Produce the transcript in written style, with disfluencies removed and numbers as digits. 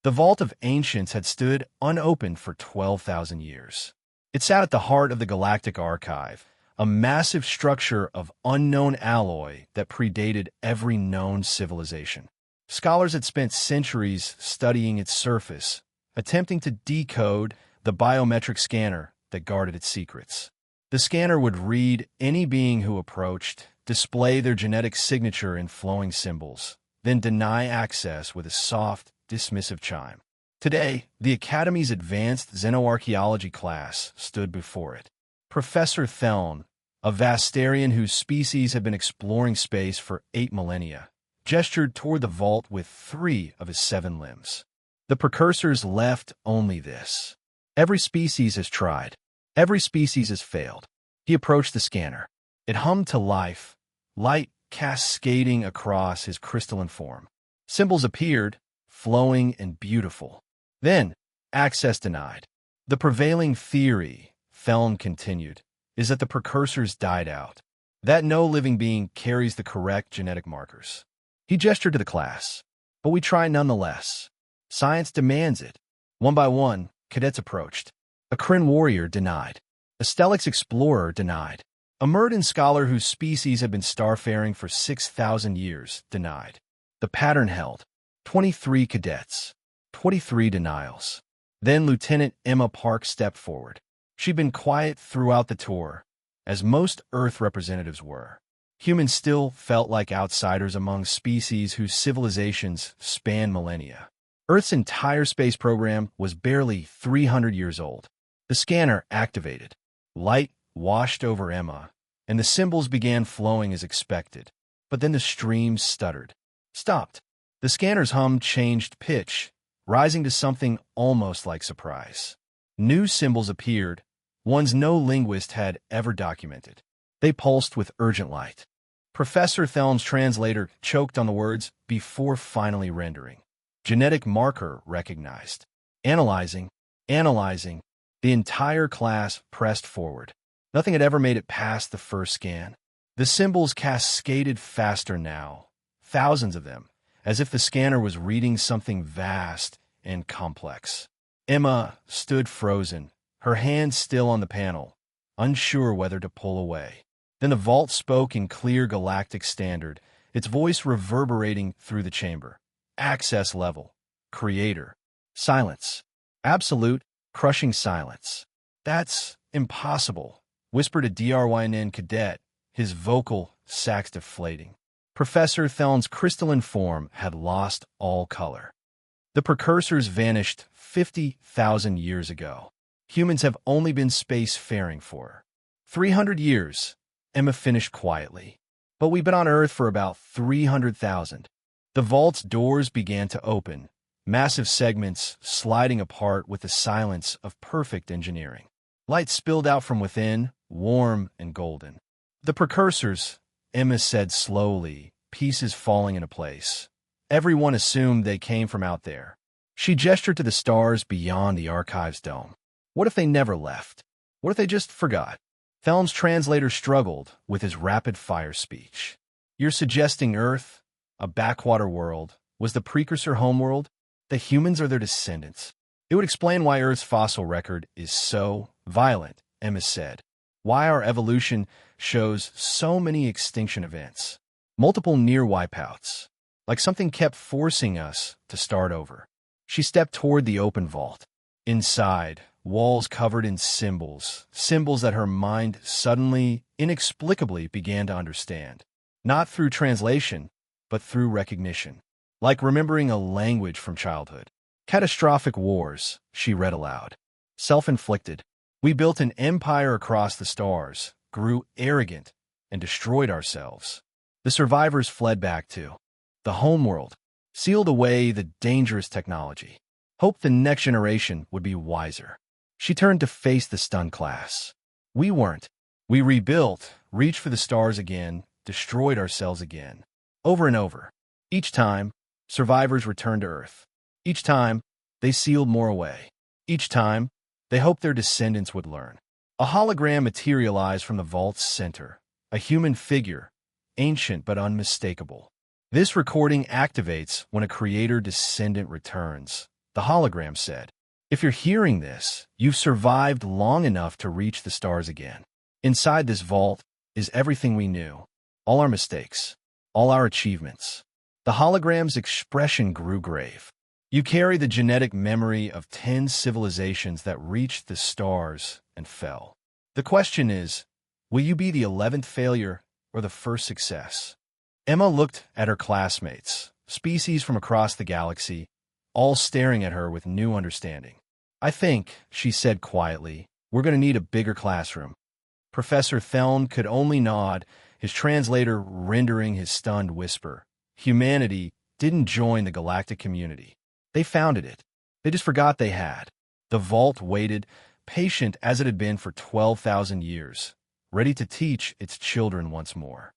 The Vault of Ancients had stood unopened for 12,000 years. It sat at the heart of the Galactic Archive, a massive structure of unknown alloy that predated every known civilization. Scholars had spent centuries studying its surface, attempting to decode the biometric scanner that guarded its secrets. The scanner would read any being who approached, display their genetic signature in flowing symbols, then deny access with a soft, dismissive chime. Today, the Academy's advanced xenoarchaeology class stood before it. Professor Theln, a Vastarian whose species had been exploring space for 8 millennia, gestured toward the vault with 3 of his 7 limbs. The precursors left only this. Every species has tried. Every species has failed. He approached the scanner. It hummed to life, light cascading across his crystalline form. Symbols appeared, flowing and beautiful. Then, access denied. The prevailing theory, Theln continued, is that the precursors died out, that no living being carries the correct genetic markers. He gestured to the class. But we try nonetheless. Science demands it. One by one, cadets approached. A Kryn warrior denied. A Stellix explorer denied. A Murden scholar whose species had been starfaring for 6,000 years denied. The pattern held. 23 cadets. 23 denials. Then Lieutenant Emma Park stepped forward. She'd been quiet throughout the tour, as most Earth representatives were. Humans still felt like outsiders among species whose civilizations span millennia. Earth's entire space program was barely 300 years old. The scanner activated. Light washed over Emma, and the symbols began flowing as expected. But then the stream stuttered. Stopped. The scanner's hum changed pitch, rising to something almost like surprise. New symbols appeared, ones no linguist had ever documented. They pulsed with urgent light. Professor Thelm's translator choked on the words before finally rendering. Genetic marker recognized. Analyzing. The entire class pressed forward. Nothing had ever made it past the first scan. The symbols cascaded faster now, thousands of them, as if the scanner was reading something vast and complex. Emma stood frozen, her hand still on the panel, unsure whether to pull away. Then the vault spoke in clear galactic standard, its voice reverberating through the chamber. Access level. Creator. Silence. Absolute, crushing silence. That's impossible, whispered a DRYNN cadet, his vocal sacs deflating. Professor Theln's crystalline form had lost all color. The precursors vanished 50,000 years ago. Humans have only been spacefaring for 300 years, Emma finished quietly. But we've been on Earth for about 300,000. The vault's doors began to open, massive segments sliding apart with the silence of perfect engineering. Light spilled out from within, warm and golden. The precursors, Emma said slowly, pieces falling into place. Everyone assumed they came from out there. She gestured to the stars beyond the archive's dome. What if they never left? What if they just forgot? Thelm's translator struggled with his rapid-fire speech. You're suggesting Earth, a backwater world, was the precursor homeworld? The humans are their descendants. It would explain why Earth's fossil record is so violent, Emma said. Why our evolution shows so many extinction events. Multiple near wipeouts. Like something kept forcing us to start over. She stepped toward the open vault. Inside, walls covered in symbols that her mind suddenly, inexplicably began to understand. Not through translation, but through recognition. Like remembering a language from childhood. Catastrophic wars, she read aloud. Self-inflicted. We built an empire across the stars, grew arrogant, and destroyed ourselves. The survivors fled back to the homeworld, sealed away the dangerous technology. Hoped the next generation would be wiser. She turned to face the stunned class. We weren't. We rebuilt, reached for the stars again, destroyed ourselves again. Over and over. Each time, survivors returned to Earth. Each time, they sealed more away. Each time, they hoped their descendants would learn. A hologram materialized from the vault's center. A human figure, ancient but unmistakable. This recording activates when a creator descendant returns. The hologram said, "If you're hearing this, you've survived long enough to reach the stars again. Inside this vault is everything we knew, all our mistakes, all our achievements." The hologram's expression grew grave. "You carry the genetic memory of 10 civilizations that reached the stars and fell. The question is, will you be the 11th failure or the first success?" Emma looked at her classmates, species from across the galaxy, all staring at her with new understanding. "I think," she said quietly, "we're going to need a bigger classroom." Professor Theln could only nod, his translator rendering his stunned whisper. Humanity didn't join the galactic community. They founded it. They just forgot they had. The vault waited, patient as it had been for 12,000 years, ready to teach its children once more.